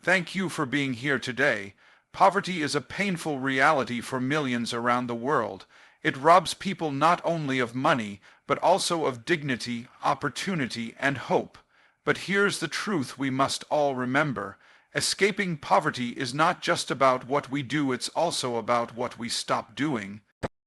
Thank you for being here today. Poverty is a painful reality for millions around the world. It robs people not only of money, but also of dignity, opportunity, and hope. But here's the truth we must all remember. Escaping poverty is not just about what we do, it's also about what we stop doing.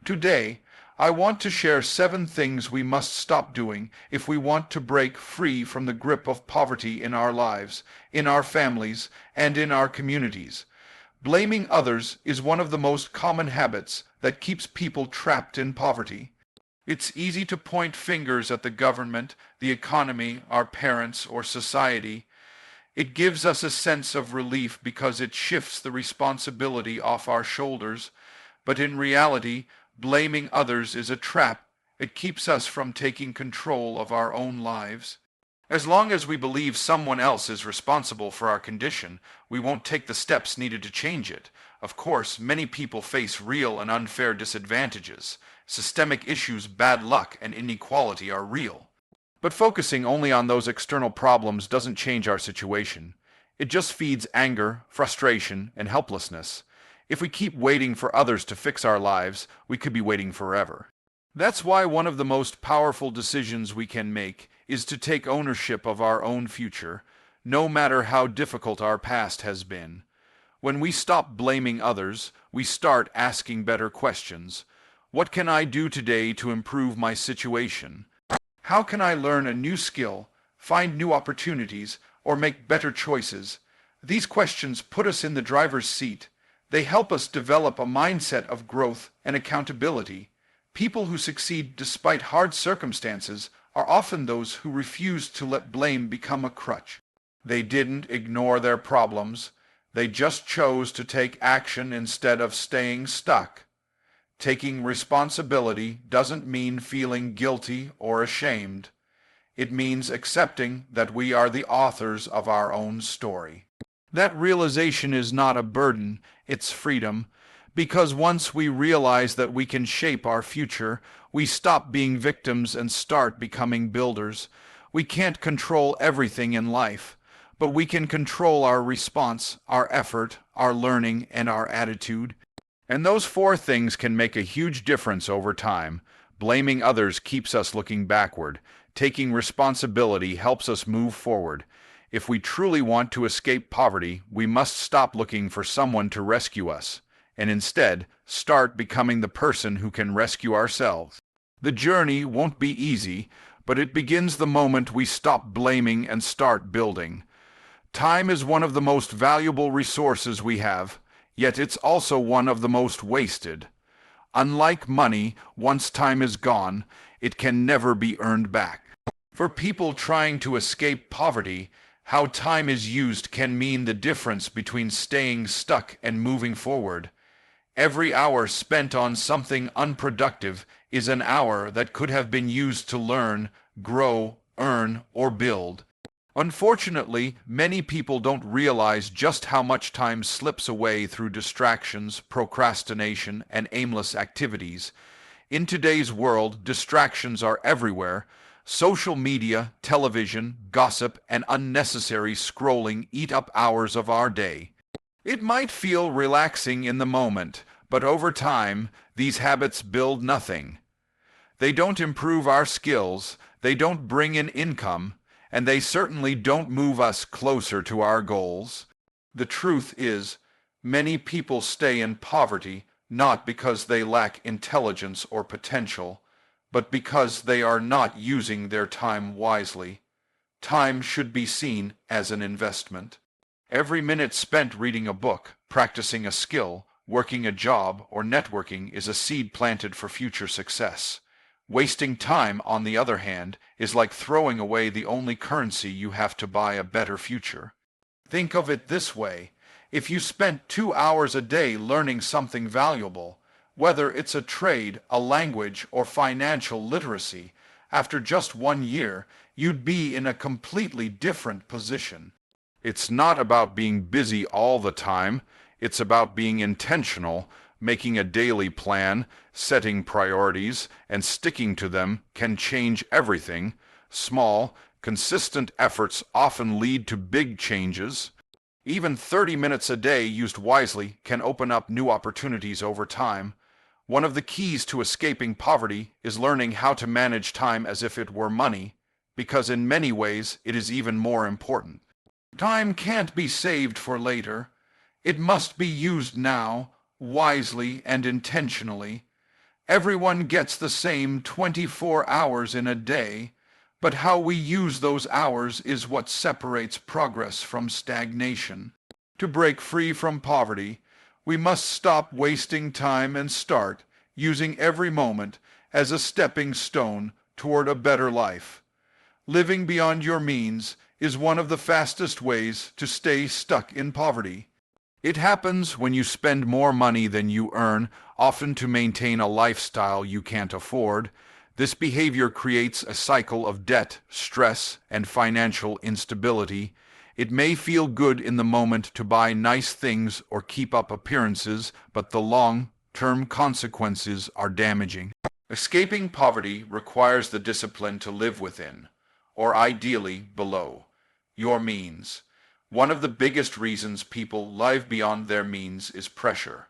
Today, I want to share 7 things we must stop doing if we want to break free from the grip of poverty in our lives, in our families, and in our communities. Blaming others is one of the most common habits that keeps people trapped in poverty. It's easy to point fingers at the government, the economy, our parents, or society. It gives us a sense of relief because it shifts the responsibility off our shoulders, but in reality, blaming others is a trap. It keeps us from taking control of our own lives. As long as we believe someone else is responsible for our condition, we won't take the steps needed to change it. Of course, many people face real and unfair disadvantages. Systemic issues, bad luck, and inequality are real. But focusing only on those external problems doesn't change our situation. It just feeds anger, frustration, and helplessness. If we keep waiting for others to fix our lives, we could be waiting forever. That's why one of the most powerful decisions we can make is to take ownership of our own future, no matter how difficult our past has been. When we stop blaming others, we start asking better questions. What can I do today to improve my situation? How can I learn a new skill, find new opportunities, or make better choices? These questions put us in the driver's seat. They help us develop a mindset of growth and accountability. People who succeed despite hard circumstances are often those who refuse to let blame become a crutch. They didn't ignore their problems. They just chose to take action instead of staying stuck. Taking responsibility doesn't mean feeling guilty or ashamed. It means accepting that we are the authors of our own story. That realization is not a burden, it's freedom, because once we realize that we can shape our future, we stop being victims and start becoming builders. We can't control everything in life, but we can control our response, our effort, our learning, and our attitude. And those 4 things can make a huge difference over time. Blaming others keeps us looking backward. Taking responsibility helps us move forward. If we truly want to escape poverty, we must stop looking for someone to rescue us, and instead start becoming the person who can rescue ourselves. The journey won't be easy, but it begins the moment we stop blaming and start building. Time is one of the most valuable resources we have, yet it's also one of the most wasted. Unlike money, once time is gone, it can never be earned back. For people trying to escape poverty, how time is used can mean the difference between staying stuck and moving forward. Every hour spent on something unproductive is an hour that could have been used to learn, grow, earn, or build. Unfortunately, many people don't realize just how much time slips away through distractions, procrastination, and aimless activities. In today's world, distractions are everywhere. Social media, television, gossip, and unnecessary scrolling eat up hours of our day. It might feel relaxing in the moment, but over time, these habits build nothing. They don't improve our skills, they don't bring in income, and they certainly don't move us closer to our goals. The truth is, many people stay in poverty not because they lack intelligence or potential, but because they are not using their time wisely. Time should be seen as an investment. Every minute spent reading a book, practicing a skill, working a job, or networking is a seed planted for future success. Wasting time, on the other hand, is like throwing away the only currency you have to buy a better future. Think of it this way. If you spent 2 hours a day learning something valuable, whether it's a trade, a language, or financial literacy, after just 1 year, you'd be in a completely different position. It's not about being busy all the time. It's about being intentional. Making a daily plan, setting priorities, and sticking to them can change everything. Small, consistent efforts often lead to big changes. Even 30 minutes a day used wisely can open up new opportunities over time. One of the keys to escaping poverty is learning how to manage time as if it were money, because in many ways it is even more important. Time can't be saved for later. It must be used now, wisely and intentionally. Everyone gets the same 24 hours in a day, but how we use those hours is what separates progress from stagnation. To break free from poverty, we must stop wasting time and start using every moment as a stepping stone toward a better life. Living beyond your means is one of the fastest ways to stay stuck in poverty. It happens when you spend more money than you earn, often to maintain a lifestyle you can't afford. This behavior creates a cycle of debt, stress, and financial instability. It may feel good in the moment to buy nice things or keep up appearances, but the long-term consequences are damaging. Escaping poverty requires the discipline to live within, or ideally below, your means. One of the biggest reasons people live beyond their means is pressure.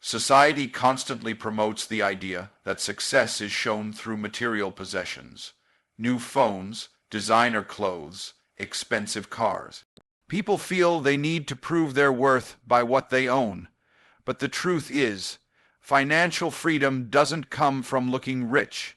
Society constantly promotes the idea that success is shown through material possessions, new phones, designer clothes, expensive cars. People feel they need to prove their worth by what they own. But the truth is, financial freedom doesn't come from looking rich.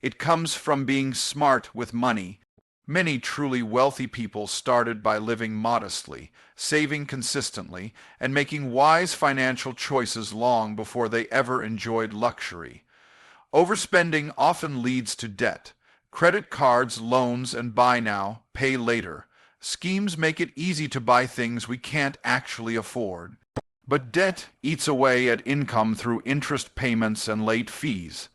It comes from being smart with money. Many truly wealthy people started by living modestly, saving consistently, and making wise financial choices long before they ever enjoyed luxury. Overspending often leads to debt. Credit cards, loans, and buy now, pay later. Schemes make it easy to buy things we can't actually afford. But debt eats away at income through interest payments and late fees.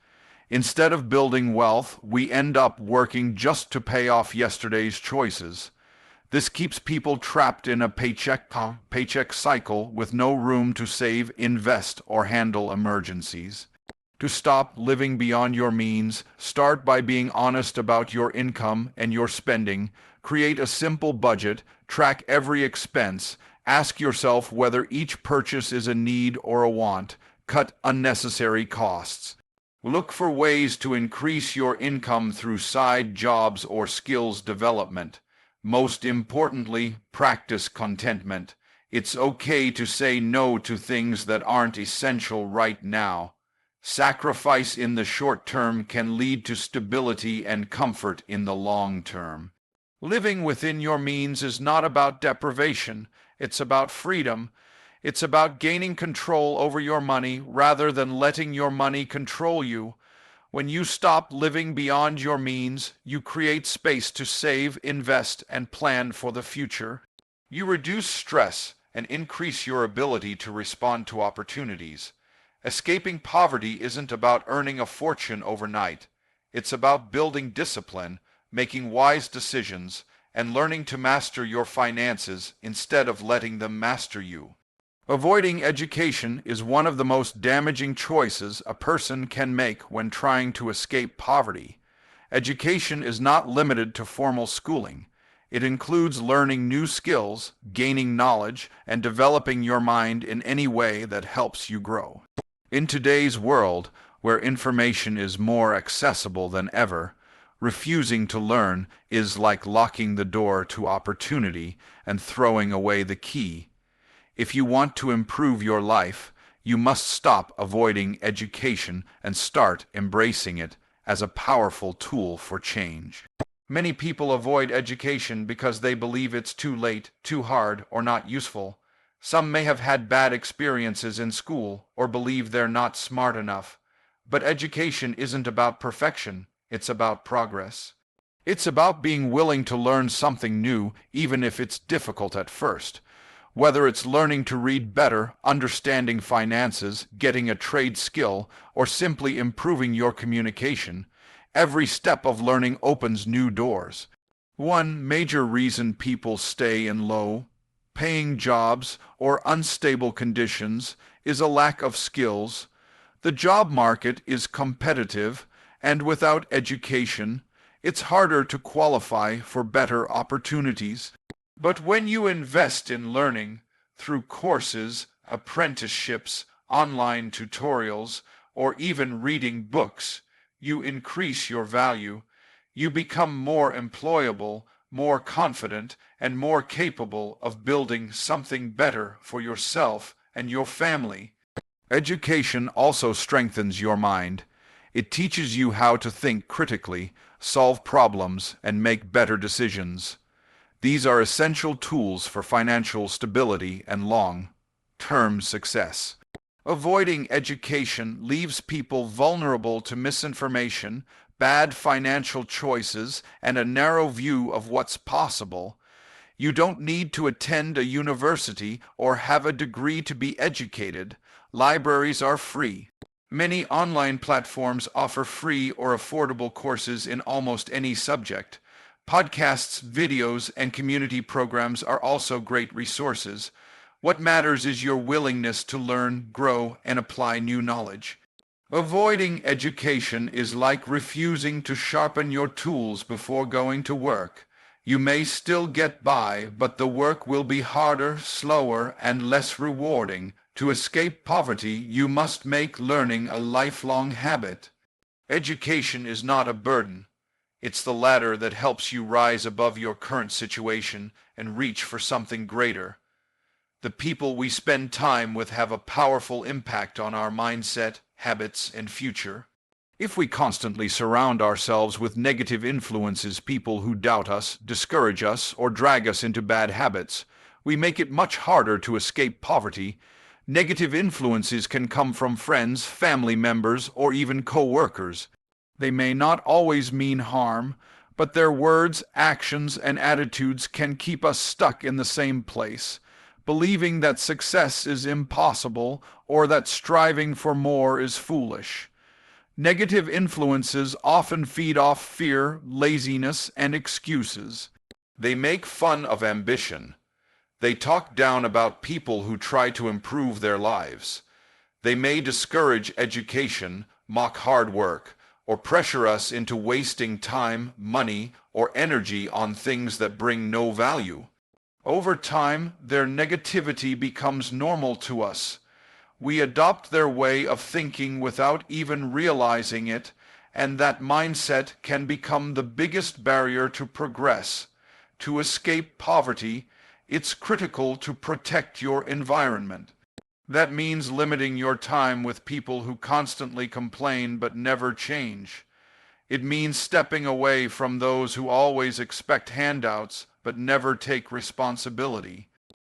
Instead of building wealth, we end up working just to pay off yesterday's choices. This keeps people trapped in a paycheck cycle with no room to save, invest, or handle emergencies. To stop living beyond your means, start by being honest about your income and your spending. Create a simple budget, track every expense, ask yourself whether each purchase is a need or a want, cut unnecessary costs. Look for ways to increase your income through side jobs or skills development. Most importantly, practice contentment. It's okay to say no to things that aren't essential right now. Sacrifice in the short term can lead to stability and comfort in the long term. Living within your means is not about deprivation. It's about freedom. It's about gaining control over your money rather than letting your money control you. When you stop living beyond your means, you create space to save, invest, and plan for the future. You reduce stress and increase your ability to respond to opportunities. Escaping poverty isn't about earning a fortune overnight. It's about building discipline, making wise decisions, and learning to master your finances instead of letting them master you. Avoiding education is one of the most damaging choices a person can make when trying to escape poverty. Education is not limited to formal schooling. It includes learning new skills, gaining knowledge, and developing your mind in any way that helps you grow. In today's world, where information is more accessible than ever, refusing to learn is like locking the door to opportunity and throwing away the key. If you want to improve your life, you must stop avoiding education and start embracing it as a powerful tool for change. Many people avoid education because they believe it's too late, too hard, or not useful. Some may have had bad experiences in school or believe they're not smart enough. But education isn't about perfection, it's about progress. It's about being willing to learn something new, even if it's difficult at first. Whether it's learning to read better, understanding finances, getting a trade skill, or simply improving your communication, every step of learning opens new doors. One major reason people stay in low-paying jobs or unstable conditions is a lack of skills. The job market is competitive, and without education, it's harder to qualify for better opportunities. But when you invest in learning through courses, apprenticeships, online tutorials, or even reading books, you increase your value. You become more employable, more confident, and more capable of building something better for yourself and your family. Education also strengthens your mind. It teaches you how to think critically, solve problems, and make better decisions. These are essential tools for financial stability and long-term success. Avoiding education leaves people vulnerable to misinformation, bad financial choices, and a narrow view of what's possible. You don't need to attend a university or have a degree to be educated. Libraries are free. Many online platforms offer free or affordable courses in almost any subject. Podcasts, videos, and community programs are also great resources. What matters is your willingness to learn, grow, and apply new knowledge. Avoiding education is like refusing to sharpen your tools before going to work. You may still get by, but the work will be harder, slower, and less rewarding. To escape poverty, you must make learning a lifelong habit. Education is not a burden. It's the ladder that helps you rise above your current situation and reach for something greater. The people we spend time with have a powerful impact on our mindset, habits, and future. If we constantly surround ourselves with negative influences, people who doubt us, discourage us, or drag us into bad habits, we make it much harder to escape poverty. Negative influences can come from friends, family members, or even co-workers. They may not always mean harm, but their words, actions, and attitudes can keep us stuck in the same place, believing that success is impossible or that striving for more is foolish. Negative influences often feed off fear, laziness, and excuses. They make fun of ambition. They talk down about people who try to improve their lives. They may discourage education, mock hard work, or pressure us into wasting time, money, or energy on things that bring no value. Over time, their negativity becomes normal to us. We adopt their way of thinking without even realizing it, and that mindset can become the biggest barrier to progress. To escape poverty, it's critical to protect your environment. That means limiting your time with people who constantly complain but never change. It means stepping away from those who always expect handouts but never take responsibility.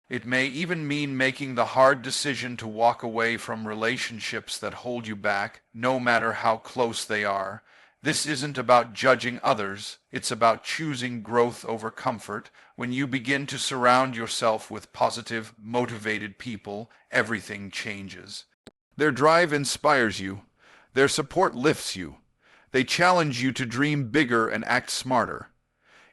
It may even mean making the hard decision to walk away from relationships that hold you back, no matter how close they are. This isn't about judging others, it's about choosing growth over comfort. When you begin to surround yourself with positive, motivated people, everything changes. Their drive inspires you. Their support lifts you. They challenge you to dream bigger and act smarter.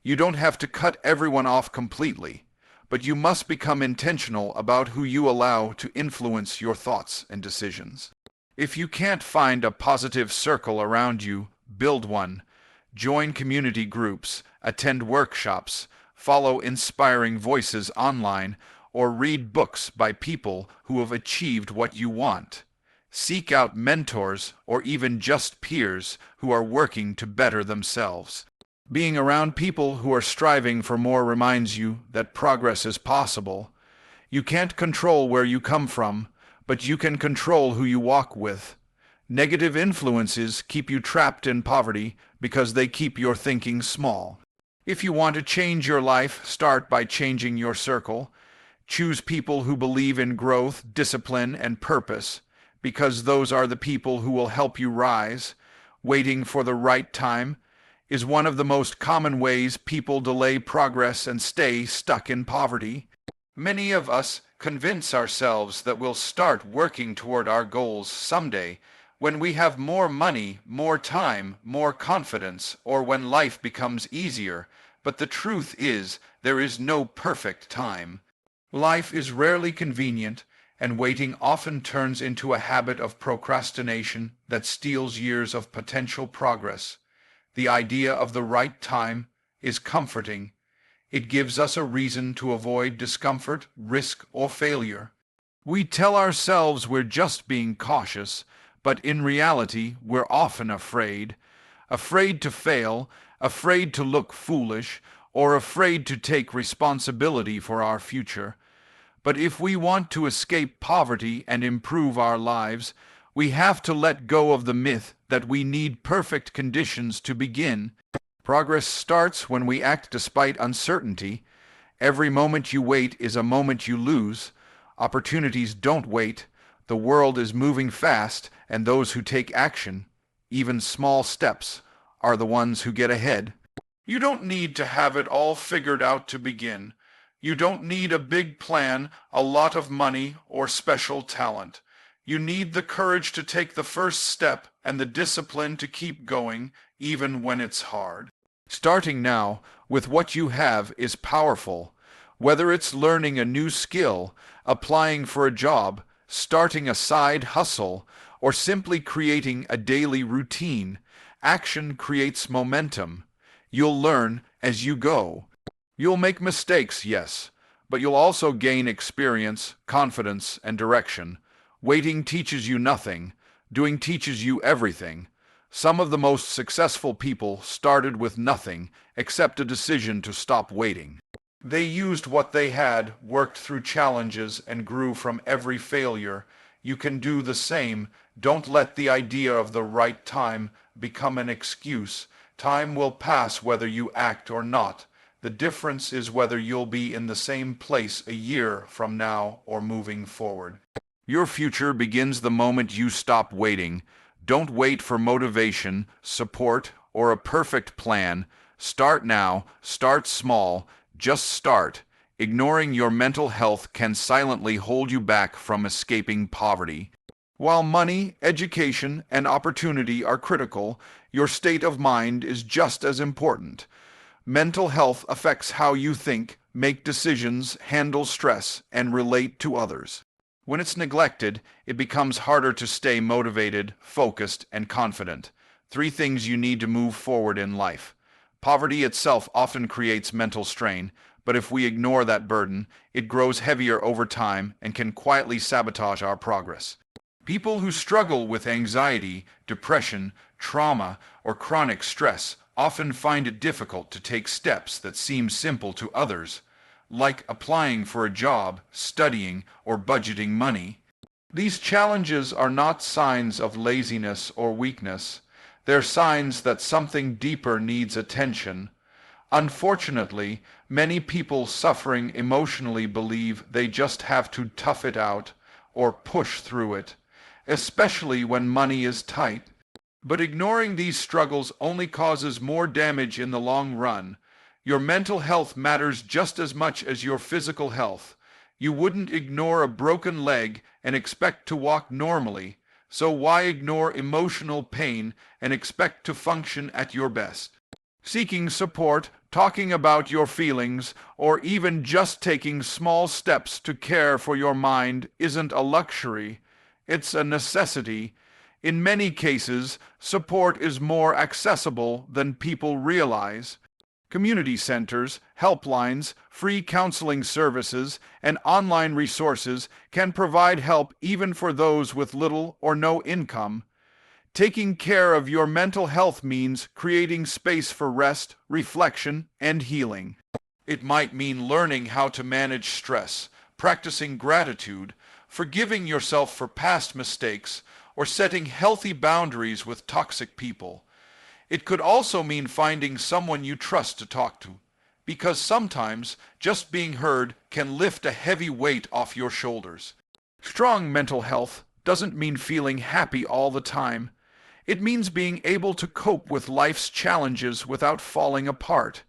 You don't have to cut everyone off completely, but you must become intentional about who you allow to influence your thoughts and decisions. If you can't find a positive circle around you, build one. Join community groups, attend workshops, follow inspiring voices online, or read books by people who have achieved what you want. Seek out mentors or even just peers who are working to better themselves. Being around people who are striving for more reminds you that progress is possible. You can't control where you come from, but you can control who you walk with. Negative influences keep you trapped in poverty because they keep your thinking small. If you want to change your life, start by changing your circle. Choose people who believe in growth, discipline, and purpose, because those are the people who will help you rise. Waiting for the right time is one of the most common ways people delay progress and stay stuck in poverty. Many of us convince ourselves that we'll start working toward our goals someday, when we have more money, more time, more confidence, or when life becomes easier. But the truth is, there is no perfect time. Life is rarely convenient, and waiting often turns into a habit of procrastination that steals years of potential progress. The idea of the right time is comforting. It gives us a reason to avoid discomfort, risk, or failure. We tell ourselves we're just being cautious, but in reality, we're often afraid. Afraid to fail, afraid to look foolish, or afraid to take responsibility for our future. But if we want to escape poverty and improve our lives, we have to let go of the myth that we need perfect conditions to begin. Progress starts when we act despite uncertainty. Every moment you wait is a moment you lose. Opportunities don't wait. The world is moving fast, and those who take action, even small steps, are the ones who get ahead. You don't need to have it all figured out to begin. You don't need a big plan, a lot of money, or special talent. You need the courage to take the first step and the discipline to keep going, even when it's hard. Starting now with what you have is powerful. Whether it's learning a new skill, applying for a job, starting a side hustle, or simply creating a daily routine, action creates momentum. You'll learn as you go. You'll make mistakes, yes, but you'll also gain experience, confidence, and direction. Waiting teaches you nothing. Doing teaches you everything. Some of the most successful people started with nothing except a decision to stop waiting. They used what they had, worked through challenges, and grew from every failure. You can do the same. Don't let the idea of the right time become an excuse. Time will pass whether you act or not. The difference is whether you'll be in the same place a year from now or moving forward. Your future begins the moment you stop waiting. Don't wait for motivation, support, or a perfect plan. Start now. Start small. Just start. Ignoring your mental health can silently hold you back from escaping poverty. While money, education, and opportunity are critical, your state of mind is just as important. Mental health affects how you think, make decisions, handle stress, and relate to others. When it's neglected, it becomes harder to stay motivated, focused, and confident. 3 things you need to move forward in life. Poverty itself often creates mental strain, but if we ignore that burden, it grows heavier over time and can quietly sabotage our progress. People who struggle with anxiety, depression, trauma, or chronic stress often find it difficult to take steps that seem simple to others, like applying for a job, studying, or budgeting money. These challenges are not signs of laziness or weakness. They're signs that something deeper needs attention. Unfortunately, many people suffering emotionally believe they just have to tough it out or push through it, especially when money is tight. But ignoring these struggles only causes more damage in the long run. Your mental health matters just as much as your physical health. You wouldn't ignore a broken leg and expect to walk normally, so why ignore emotional pain and expect to function at your best? Seeking support, talking about your feelings, or even just taking small steps to care for your mind isn't a luxury. It's a necessity. In many cases, support is more accessible than people realize. Community centers, helplines, free counseling services, and online resources can provide help even for those with little or no income. Taking care of your mental health means creating space for rest, reflection, and healing. It might mean learning how to manage stress, practicing gratitude, forgiving yourself for past mistakes, or setting healthy boundaries with toxic people. It could also mean finding someone you trust to talk to, because sometimes just being heard can lift a heavy weight off your shoulders. Strong mental health doesn't mean feeling happy all the time. It means being able to cope with life's challenges without falling apart.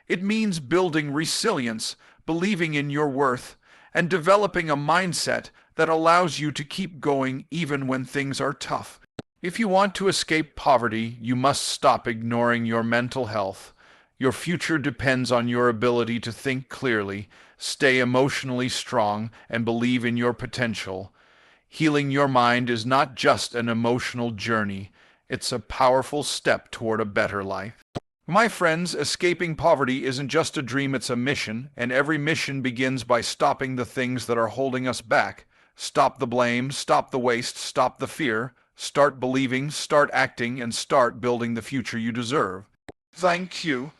It means building resilience, believing in your worth, and developing a mindset that allows you to keep going even when things are tough. If you want to escape poverty, you must stop ignoring your mental health. Your future depends on your ability to think clearly, stay emotionally strong, and believe in your potential. Healing your mind is not just an emotional journey, it's a powerful step toward a better life. My friends, escaping poverty isn't just a dream, it's a mission, and every mission begins by stopping the things that are holding us back. Stop the blame, stop the waste, stop the fear, start believing, start acting, and start building the future you deserve. Thank you.